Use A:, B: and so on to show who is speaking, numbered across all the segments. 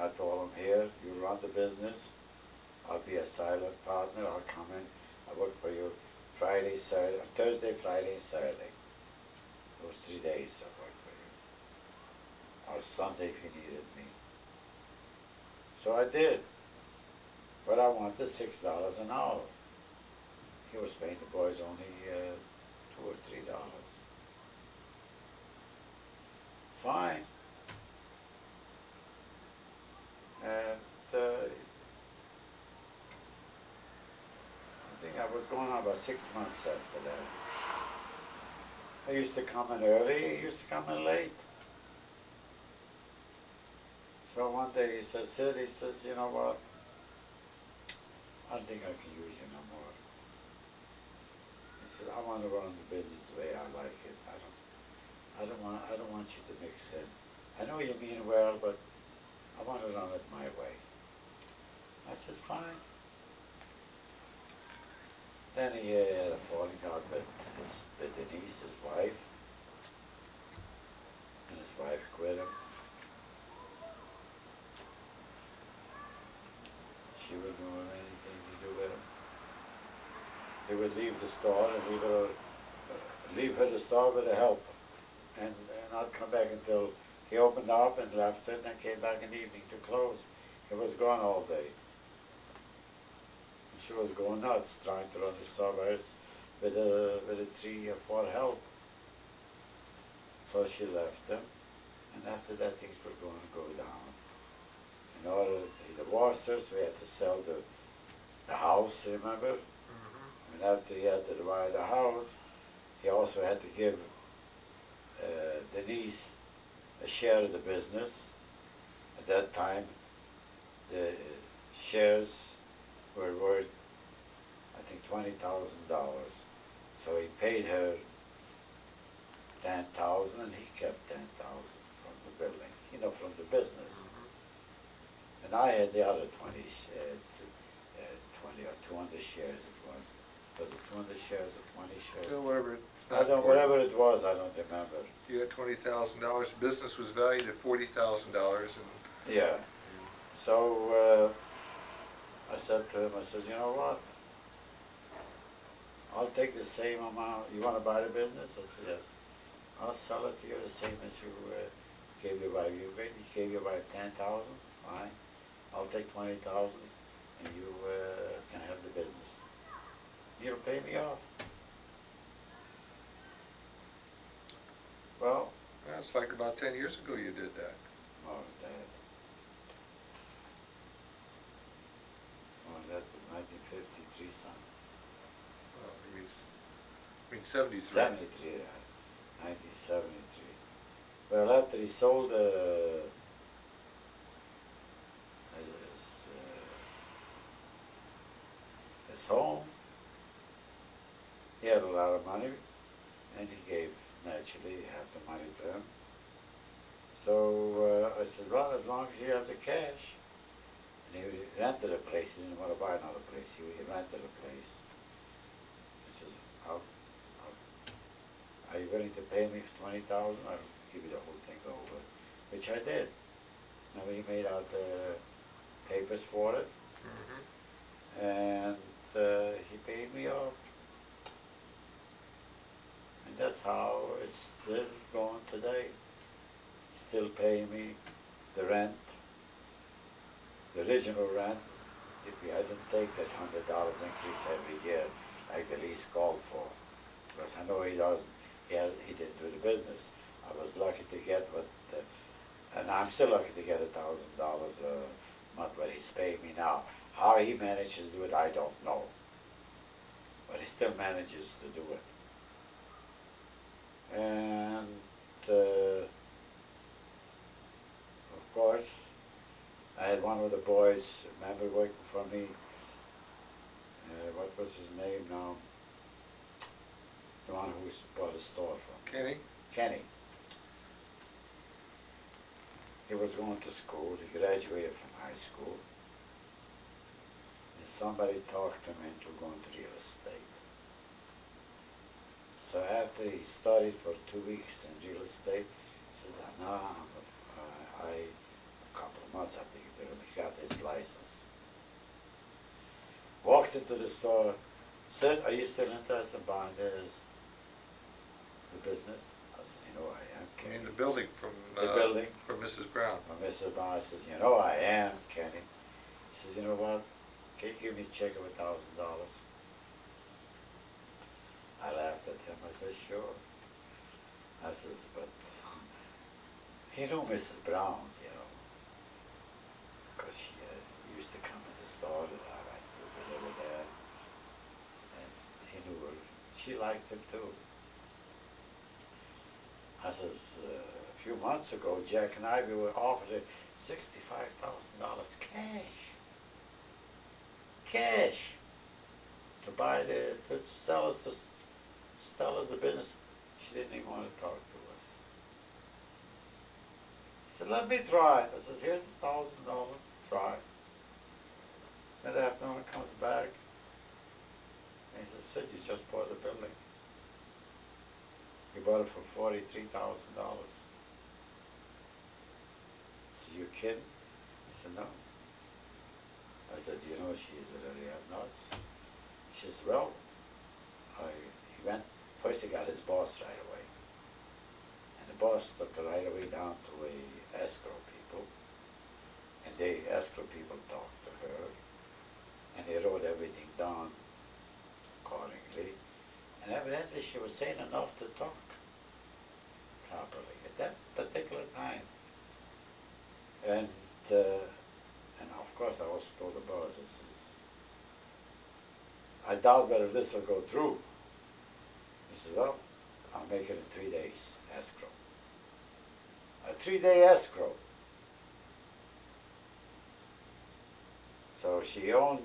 A: I told him, here, you run the business. I'll be a silent partner. I'll come in. I work for you Friday, Saturday, Thursday, Friday, and Saturday. Those 3 days I worked for you. Or Sunday if you needed me. So I did. But I wanted $6 an hour. He was paying the boys only $2 or $3. Fine. And I think I was going on about 6 months after that. I used to come in early, he used to come in late. So one day he says, Sid, he says, you know what? I don't think I can use you no more. He says, I want to run the business the way I like it. I don't want you to mix in. I know you mean well, but I want to run it my way. I says, fine. Then he had a falling out with Denise, his wife, and his wife quit him. She wouldn't want anything to do with him. He would leave the store and leave her the store with a helper, and not come back until he opened up and left it, and then came back in the evening to close. He was gone all day. She was going nuts trying to run the store with a 3 or 4 help. So she left him, and after that things were going to go down. In order to divorce us, we had to sell the house, remember? Mm-hmm. And after he had to divide the house, he also had to give Denise a share of the business. At that time, the shares were worth, I think, $20,000. So he paid her $10,000, and he kept $10,000 from the building, from the business. Mm-hmm. And I had the other 20 or 200 shares it was. Was it 200 shares or 20 shares?
B: No, whatever.
A: Whatever it was, I don't remember.
B: You had $20,000. Business was valued at $40,000, and
A: yeah. So I said to him, I said, you know what? I'll take the same amount. You want to buy the business? I said, yes. I'll sell it to you the same as you gave your wife. You gave your wife $10,000. Fine. I'll take $20,000, and you can have the business. You'll pay me off. Well,
B: that's like about 10 years ago you did that.
A: Oh, that was 1953, son.
B: Well, I mean 73.
A: 73, 1973. Well, after he sold his home, he had a lot of money, and he gave, naturally, half the money to him. So I said, well, as long as you have the cash. And he rented a place. He didn't want to buy another place. He rented a place. He says, are you willing to pay me for $20,000? I'll give you the whole thing over, which I did. And we made out the papers for it, mm-hmm. And he paid me off. And that's how it's still going today. He's still paying me the rent, the original rent. I didn't take that $100 increase every year like the lease called for, because I know he doesn't. He didn't do the business. I was lucky to get and I'm still lucky to get $1,000 a month what he's paying me now. How he manages to do it, I don't know. But he still manages to do it. And of course, I had one of the boys, remember, working for me. What was his name now? The one who bought a store from me.
B: Kenny?
A: Kenny. He was going to school. He graduated from high school. And somebody talked him into going to real estate. So after he studied for 2 weeks in real estate, he says, no, a couple of months, I think it his license. Walks into the store, said, are you still interested in buying the business? I said, you know I am,
B: I
A: Kenny.
B: mean, the building from Mrs. Brown.
A: Mr. Brown says, you know I am, Kenny. He says, you know what? Can you give me a check of $1,000? I laughed at him. I said, sure. I says, but he knew Mrs. Brown, you know, because she used to come in the store that I went to deliver there, and he knew her. She liked him too. I says, a few months ago, Jack and I, we were offered $65,000 cash, to buy to sell us the business. She didn't even want to talk to us. He said, let me try it. I says, here's $1,000, try it. That afternoon comes back, and he says, Sid, you just bought the building. You bought it for $43,000. I said, you kidding? He said, no. I said, you know, she's really nuts. She says, well, he went, first he got his boss right away. And the boss took her right away down to a escrow people. And the escrow people talked to her. And they wrote everything down accordingly. And evidently she was saying enough to talk properly at that particular time. And of course I also told the boss, I doubt whether this will go through. He said, well, I'll make it in 3 days, escrow. A 3-day escrow. So she owned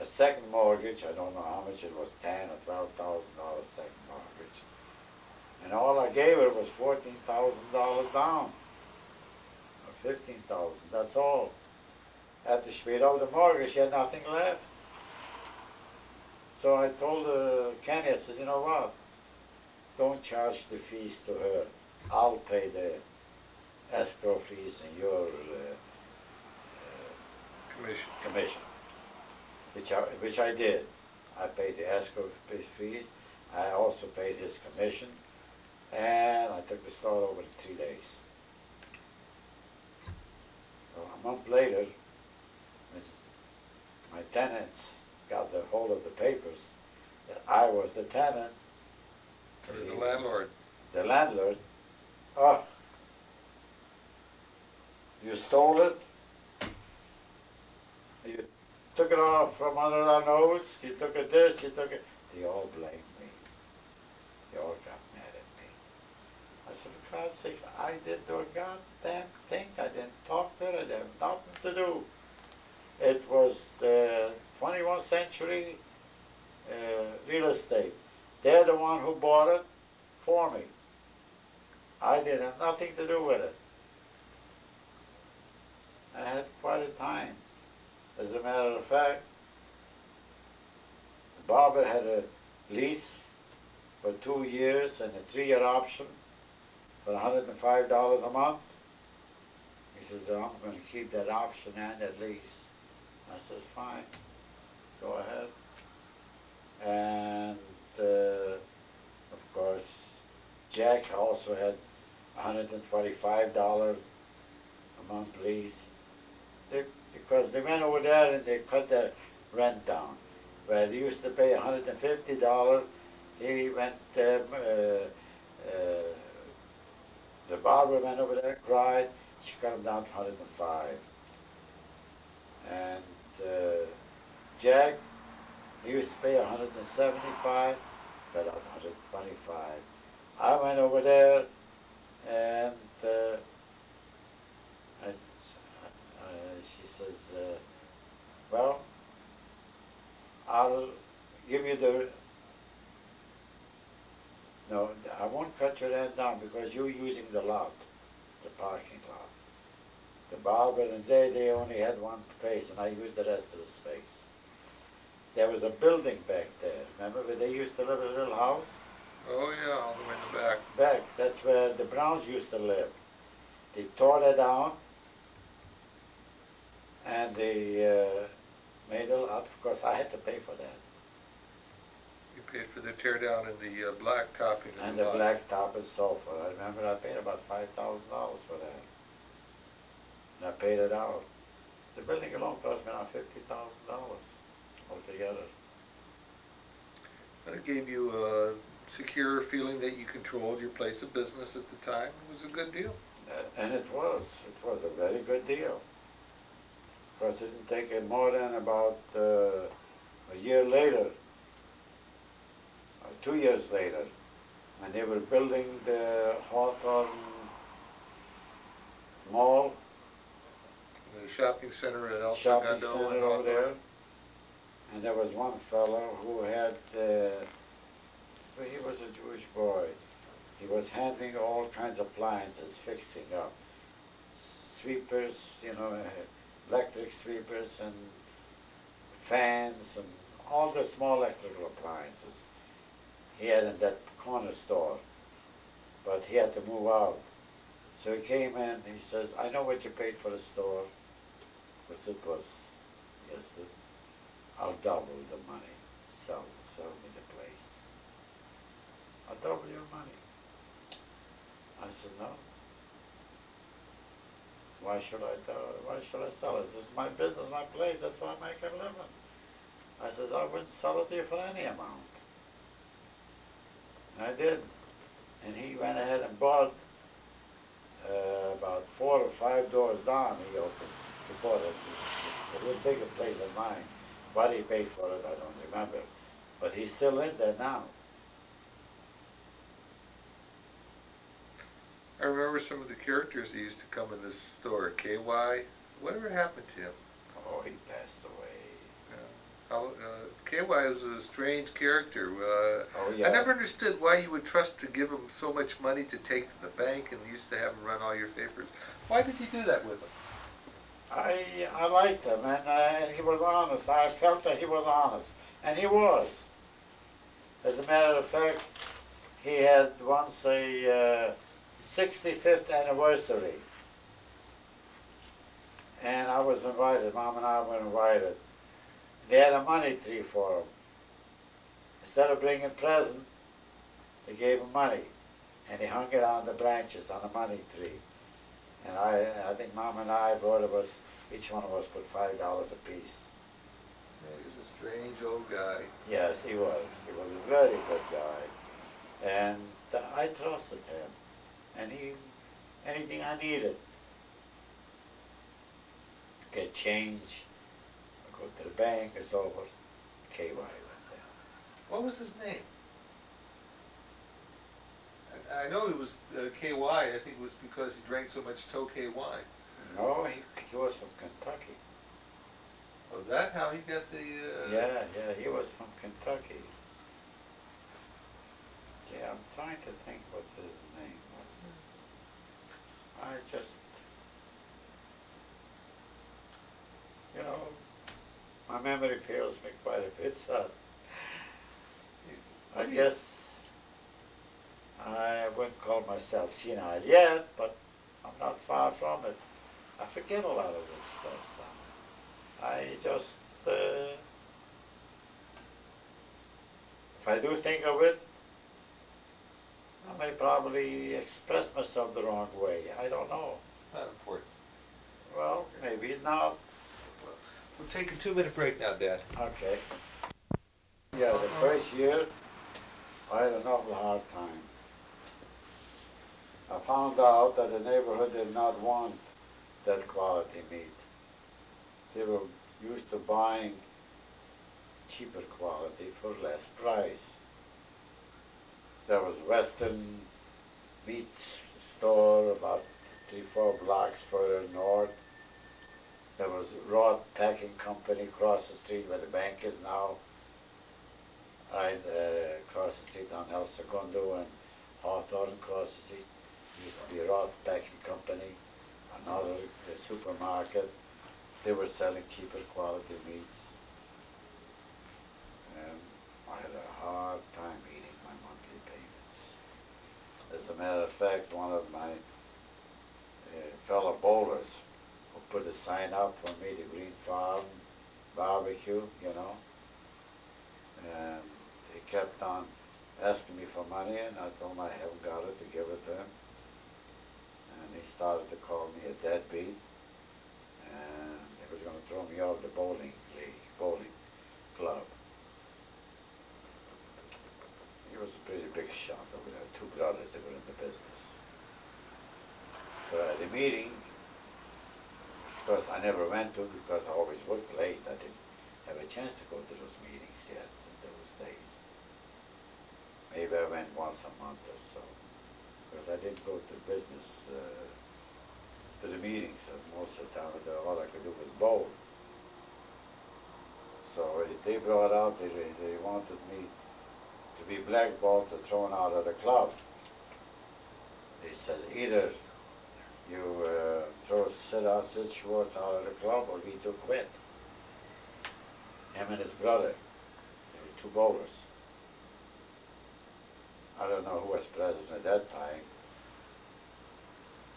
A: a second mortgage. I don't know how much it was, $10,000 or $12,000 second mortgage. And all I gave her was $14,000 down, or $15,000, that's all. After she paid off the mortgage, she had nothing left. So I told Kenny, I said, you know what? Don't charge the fees to her. I'll pay the escrow fees and your commission. Which I did. I paid the escrow fees. I also paid his commission. And I took the store over in 3 days. So a month later, when my tenants got the hold of the papers that I was the tenant,
B: Or the landlord.
A: The landlord, oh, you stole it, you took it off from under our nose, you took it this, you took it, they all blamed me. They all got mad at me. I said, for God's sakes, I didn't do a goddamn thing. I didn't talk to it. I didn't have nothing to do. It was the 21st century real estate. They're the one who bought it for me. I didn't have nothing to do with it. I had quite a time. As a matter of fact, the barber had a lease for 2 years and a 3-year option for $105 a month. He says, I'm going to keep that option and that lease. I says, fine, go ahead. And of course, Jack also had $125 a month lease. Because they went over there and they cut their rent down. Where they used to pay $150, he went, the barber went over there and cried, she cut him down to $105. And Jack, he used to pay $175, got out $125. I went over there and she says, well, I'll give you no, I won't cut your rent down because you're using the lot, the parking lot. The barber and they only had one space and I used the rest of the space. There was a building back there, remember where they used to live in a little house?
B: Oh yeah, all the way in the back.
A: Back, that's where the Browns used to live. They tore that down And they made a lot. Of course, I had to pay for that.
B: You paid for the tear down and the black topping of
A: And
B: the
A: the
B: lot.
A: black top and sulfur. I remember I paid about $5,000 for that. And I paid it out. The building alone cost me around $50,000 altogether.
B: And it gave you a secure feeling that you controlled your place of business at the time. It was a good deal.
A: And it was a very good deal. Of course, it didn't take it more than about a year later, or 2 years later, when they were building the Hawthorne Mall,
B: The shopping center at El
A: shopping
B: Segundo.
A: center
B: and
A: over there.
B: Hawthorne.
A: And there was one fellow who had, well, he was a Jewish boy. He was handling all kinds of appliances, fixing up. Sweepers, you know, electric sweepers and fans and all the small electrical appliances. He had in that corner store, but he had to move out. So he came in, he says, I know what you paid for the store. Because it was, yes, I'll double the money. Sell me the place. I'll double your money. I said, no. Why should I sell it? This is my business, my place, that's why I make a living. I says, I wouldn't sell it to you for any amount. And I did. And he went ahead and bought about 4 or 5 doors down, he opened. He bought it. It's a little bigger place than mine. What he paid for it, I don't remember. But he's still in there now.
B: I remember some of the characters that used to come in this store. KY, whatever happened to him?
A: Oh, he passed away.
B: KY was a strange character.
A: Oh, yeah.
B: I never understood why you would trust to give him so much money to take to the bank and used to have him run all your papers. Why did you do that with him?
A: I liked him, and he was honest. I felt that he was honest, and he was. As a matter of fact, he had once a 65th anniversary, and I was invited. Mom and I were invited. They had a money tree for him. Instead of bringing a present, they gave him money, and he hung it on the branches on the money tree. And I think Mom and I brought us, each one of us put $5 a piece.
B: Yeah, he was a strange old guy.
A: Yes, he was. He was a very good guy. And I trusted him. And anything I needed, get change, go to the bank, it's over. KY went there.
B: What was his name? I know it was KY. I think it was because he drank so much KY.
A: No, he was from Kentucky.
B: Was that how he got the...
A: Yeah, he was from Kentucky. Yeah, I'm trying to think what's his name was. I just, you know, my memory fails me quite a bit, so I guess I wouldn't call myself senile yet, but I'm not far from it. I forget a lot of this stuff, son. I just, if I do think of it, I may probably express myself the wrong way. I don't know.
B: It's not important.
A: Well, maybe not.
B: We'll take a 2-minute break now, Dad.
A: Okay. Yeah, the first year, I had an awful hard time. I found out that the neighborhood did not want that quality meat. They were used to buying cheaper quality for less price. There was Western meat store about 3-4 blocks further north. There was Roth Packing Company across the street where the bank is now, right across the street on El Segundo and Hawthorne across the street. Used to be Roth Packing Company, another supermarket. They were selling cheaper quality meats. And I had a hard time eating my monthly payments. As a matter of fact, one of my fellow bowlers who put a sign up for me, the Green Farm barbecue, you know. And he kept on asking me for money, and I told him I haven't got it to give it to him. And he started to call me a deadbeat, and he was going to throw me off the bowling club. He was a pretty big shot over there, two brothers that were in the business. So at the meeting, of course I never went to because I always worked late. I didn't have a chance to go to those meetings yet in those days. Maybe I went once a month or so, because I didn't go to business, to the meetings. Most of the time, all I could do was bowl. So they brought out, they wanted me to be blackballed or thrown out of the club. They said, either you throw Sid Schwartz out of the club or we do quit. Him and his brother, they were two bowlers. I don't know who was president at that time,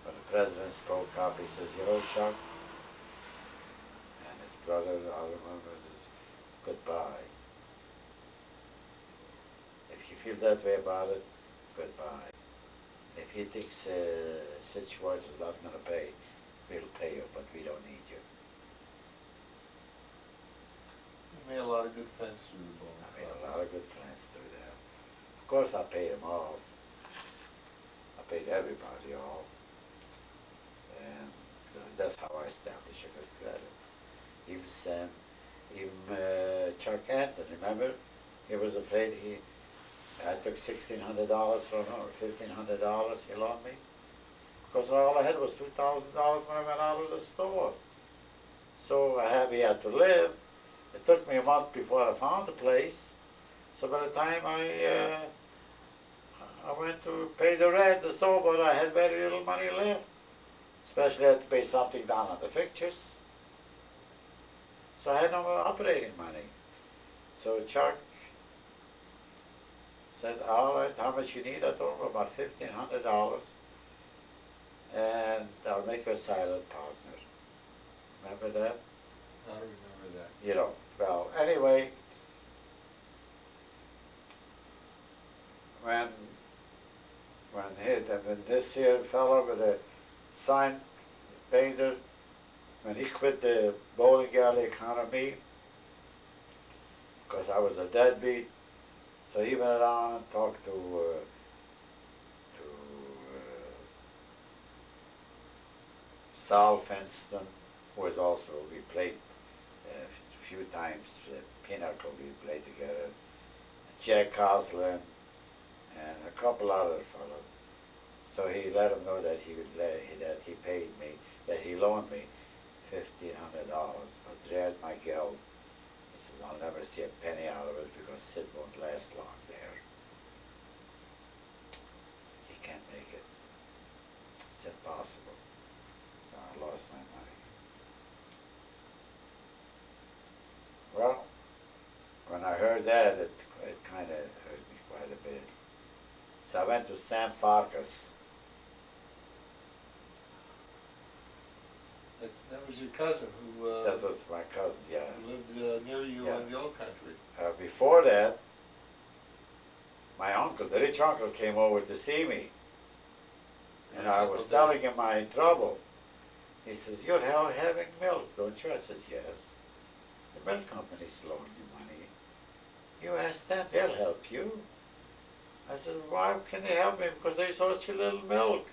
A: but the president spoke up. He says, you know, Chuck, and his brother, I remember this, goodbye. If you feel that way about it, goodbye. If he thinks Sid Schwartz is not going to pay, we'll pay you, but we don't need you.
B: You made a lot of good friends through the bowling.
A: I made a lot of good friends through there. Of course, I paid them all. I paid everybody off. And that's how I established a good credit. Even Sam, even Chuck Anton, remember? He was afraid I took $1,600 from him, or $1,500 he loaned me. Because all I had was $2,000 when I went out of the store. So he had to live. It took me a month before I found the place. So by the time I went to pay the rent and so, but I had very little money left. Especially I had to pay something down on the fixtures. So I had no operating money. So Chuck said, all right, how much you need? I told him about $1,500. And I'll make you a silent partner. Remember that?
B: I don't remember that.
A: You know, well, anyway, when this here fellow with the sign painter, when he quit the bowling alley economy, because I was a deadbeat, so he went around and talked to Sal Fenston, who was also, we played a few times, Pinnacle, we played together, Jack Coslin, and a couple other fellows. So he let him know that that he paid me, that he loaned me $1,500. But there at my guild, he says, I'll never see a penny out of it because Sid won't last long there. He can't make it. It's impossible. So I lost my money. Well, when I heard that, it kind of hurt me quite a bit. So I went to Sam Farkas.
B: That was your cousin who
A: That was my cousin, yeah.
B: lived near you
A: Yeah.
B: in the old country.
A: Before that, my uncle, the rich uncle, came over to see me. And I was telling him my trouble. He says, you're having milk, don't you? I says, yes. The milk company's loaning you money. You ask them, they'll help you. I said, why can they help me? Because they sold you little milk.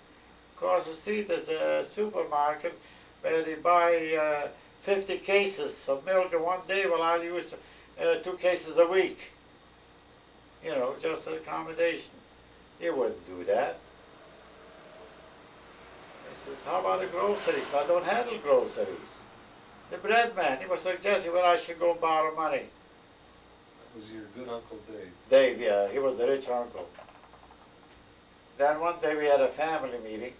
A: Across the street there's a supermarket where they buy 50 cases of milk in one day. Well, I'll use 2 cases a week. You know, just an accommodation. They wouldn't do that. He says, how about the groceries? I don't handle groceries. The bread man, he was suggesting when I should go borrow money.
B: That was your good Uncle Dave.
A: Dave, yeah, he was the rich uncle. Then one day we had a family meeting,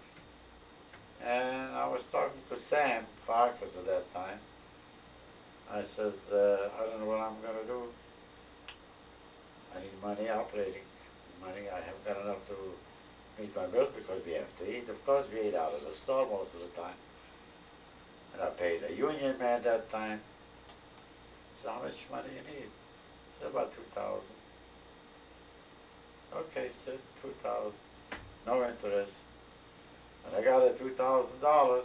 A: and I was talking to Sam Farkas at that time. I says, I don't know what I'm going to do. I need money, operating money. I haven't got enough to meet my bills because we have to eat. Of course, we eat out of the store most of the time. And I paid a union man that time. So how much money you need? He said about 2,000. Okay, said 2,000. No interest. And I got a $2,000.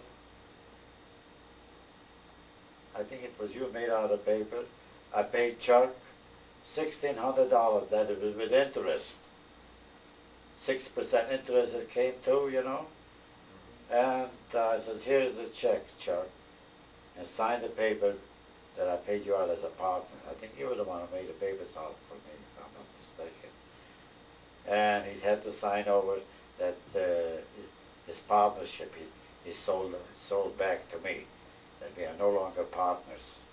A: I think it was you made out of paper. I paid Chuck $1,600. That it was with interest. 6% interest it came to, you know. And I says, here's a check, Chuck. And signed the paper that I paid you out as a partner. I think you were the one who made the papers out for me, if I'm not mistaken. And he had to sign over that his partnership he sold back to me, that we are no longer partners.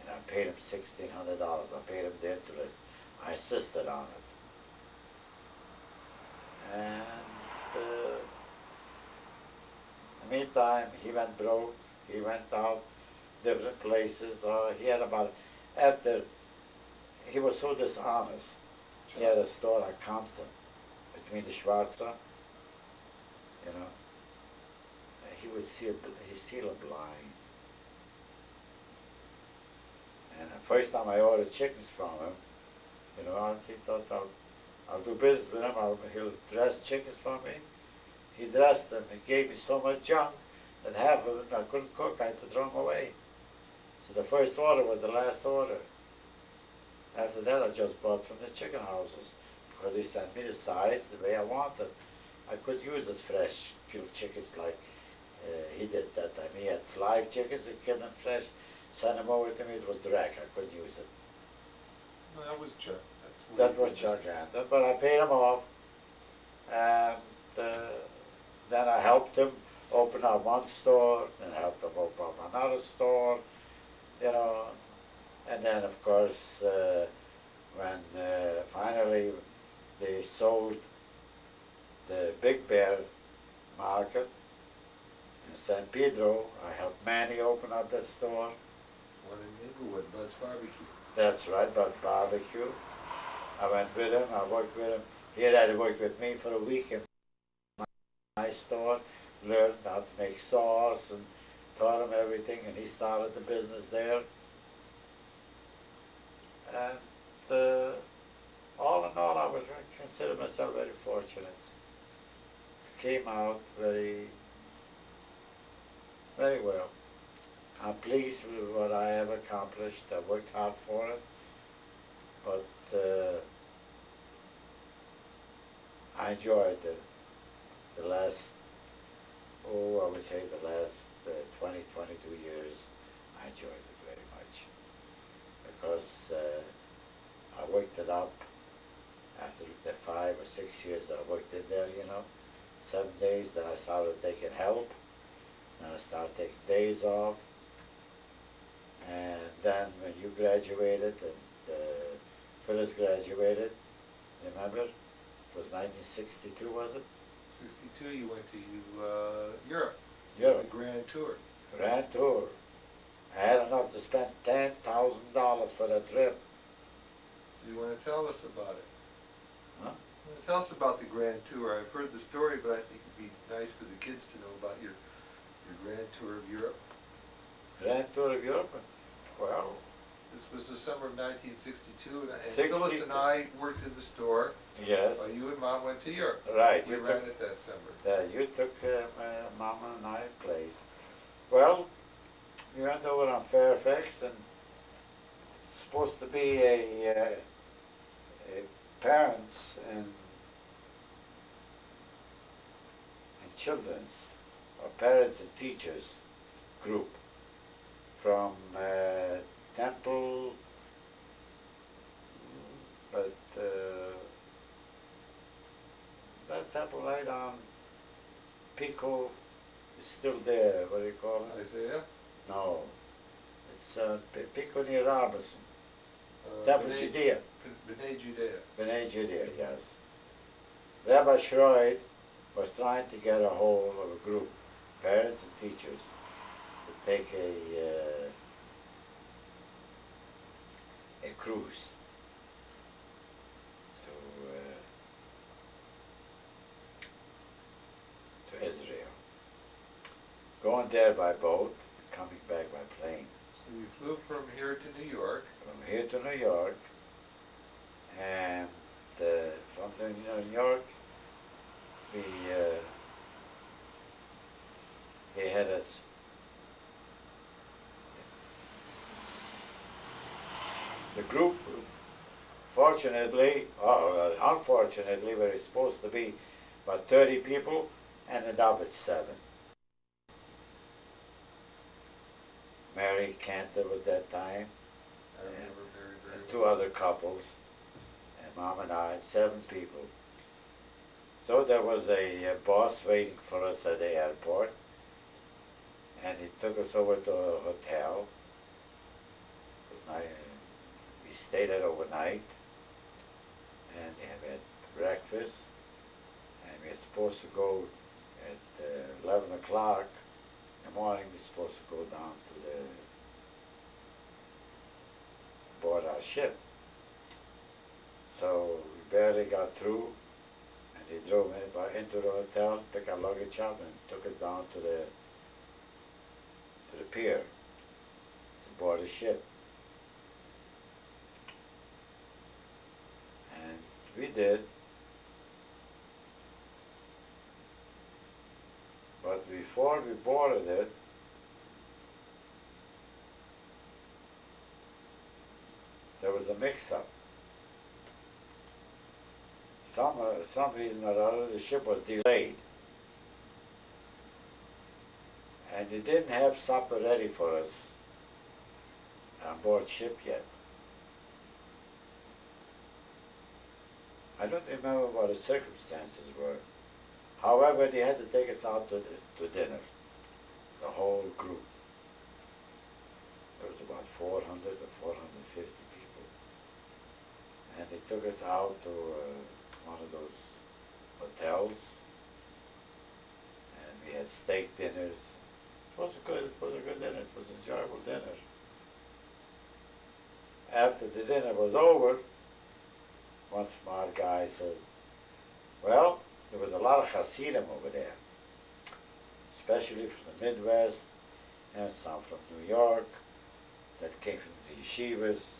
A: And I paid him $1,600. I paid him the interest. I insisted on it. And in the meantime, he went broke. He went out different places. He had about, after, he was so dishonest. He had a store at Compton, between the Schwartz, you know. He's stealing blind. And the first time I ordered chickens from him, you know, he thought I'll do business with him. He'll dress chickens for me. He dressed them. He gave me so much junk that half of it I couldn't cook. I had to throw them away. So the first order was the last order. After that, I just bought from the chicken houses because he sent me the size the way I wanted. I could use as fresh killed chickens like he did that time. He had 5 chickens and killed them fresh, sent them over to me. It was direct. I couldn't use it.
B: No, that was Chuck.
A: That was Chuck Hampton, but I paid him off. And then I helped him open up one store, then I helped him open up another store, you know. And then, of course, when finally they sold the Big Bear Market in San Pedro, I helped Manny open up that store.
B: One in Inglewood, Bud's Barbecue.
A: That's right, Bud's Barbecue. I went with him, I worked with him. He had worked with me for a week in my store, learned how to make sauce and taught him everything, and he started the business there. And all in all, I consider myself very fortunate. Came out very, very well. I'm pleased with what I have accomplished. I worked hard for it, but I enjoyed the last, I would say the last 20, 22 years. I enjoyed it very much because I worked it up after the 5 or 6 years that I worked in there, you know. 7 days, then I started taking help, then I started taking days off, and then when you graduated and Phyllis graduated, remember? It was 1962, was it?
B: 62, you went to Europe.
A: Europe.
B: The Grand Tour.
A: Grand Tour. I had enough to spend $10,000 for that trip.
B: So you want to tell us about it?
A: Huh?
B: You want to tell us about the Grand Tour. I've heard the story, but I think it'd be nice for the kids to know about your Grand Tour of Europe.
A: Grand Tour of Europe? Well,
B: this was the summer of 1962, and
A: 62.
B: Phyllis and I worked in the store.
A: yes.
B: While you and Mom went to Europe.
A: Right.
B: We ran it that summer.
A: You took Mama and I place. Well, we went over on Fairfax, and it's supposed to be a parents and children's, or parents and teachers group from Temple, but that temple right on Pico is still there. What do you call it?
B: Isaiah?
A: No, it's Pico near Robinson. Temple Judea.
B: B'nai Judea.
A: B'nai Judea, yes. Rabbi Schroed was trying to get a hold of a group, parents and teachers, to take a cruise to Israel. going there by boat, coming back by plane.
B: So we flew from here to New York.
A: From here to New York, and from New York, we they had us. The group, fortunately, or unfortunately, we were supposed to be about 30 people, ended up at 7. Mary Cantor was that time,
B: I remember very, very
A: and
B: well.
A: 2 other couples, and Mom and I, 7 people. So there was a boss waiting for us at the airport, and he took us over to a hotel. It was nice. We stayed there overnight, and we had breakfast, and we were supposed to go at 11 o'clock in the morning. We were supposed to go down to board our ship. So we barely got through, and they drove into the hotel, picked our luggage up, and took us down to the pier to board the ship. And we did. But before we boarded it, there was a mix-up. Some reason or other, the ship was delayed. And they didn't have supper ready for us on board ship yet. I don't remember what the circumstances were. However, they had to take us out to dinner, the whole group. There was about 400 or 450 people. And they took us out to one of those hotels, and we had steak dinners. It was a good dinner. It was an enjoyable dinner. After the dinner was over, one smart guy says, well, there was a lot of Hasidim over there, especially from the Midwest and some from New York that came from the yeshivas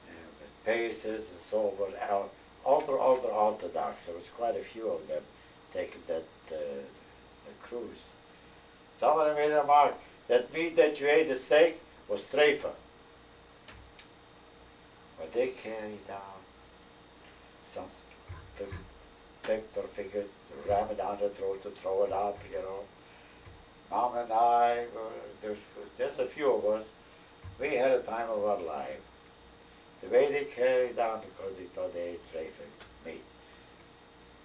A: and with paces and so on, ultra-Orthodox. There was quite a few of them taking that cruise. Somebody made a remark, that meat that you ate, the steak, was treifa. But they carried down some picked or figured to ram it down the throat, to throw it up, Mom and I, there's a few of us, we had a time of our life. The way they carried down, because they thought they ate treifa meat.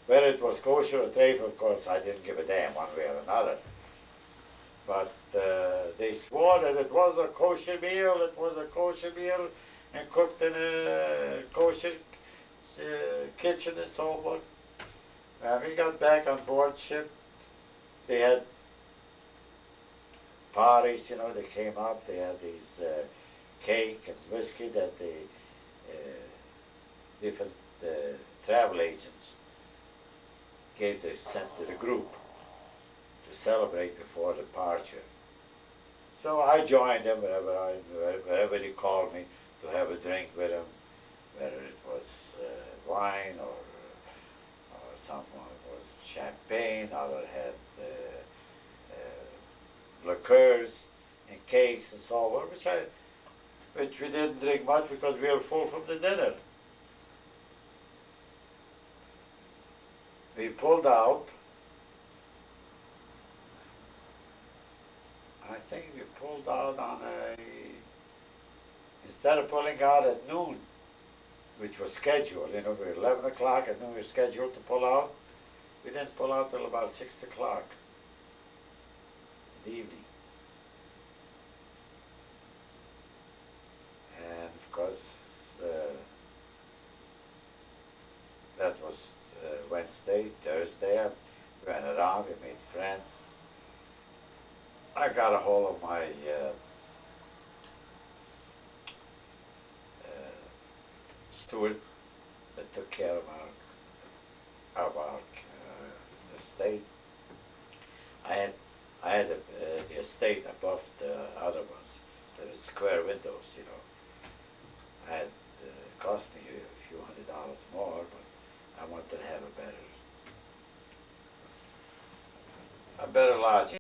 A: Whether it was kosher or treifa, of course, I didn't give a damn one way or another. But they swore that it was a kosher meal, and cooked in a kosher kitchen and so forth. When we got back on board ship, they had parties, they came up, they had these cake and whiskey that the different travel agents sent to the group to celebrate before departure. So I joined them wherever they called me to have a drink with them, whether it was wine or someone was champagne, other had liqueurs and cakes and so on, which we didn't drink much because we were full from the dinner. We pulled out. I think we pulled out instead of pulling out at noon, which was scheduled, we were 11 o'clock at noon, we were scheduled to pull out. We didn't pull out till about 6 o'clock in the evening. And of course, that was Wednesday, Thursday. We went around, we made friends. I got a hold of my steward that took care of our estate. I had the estate above the other ones. There was square windows, you know. It cost me a few $100 more, but I wanted to have a better lodging.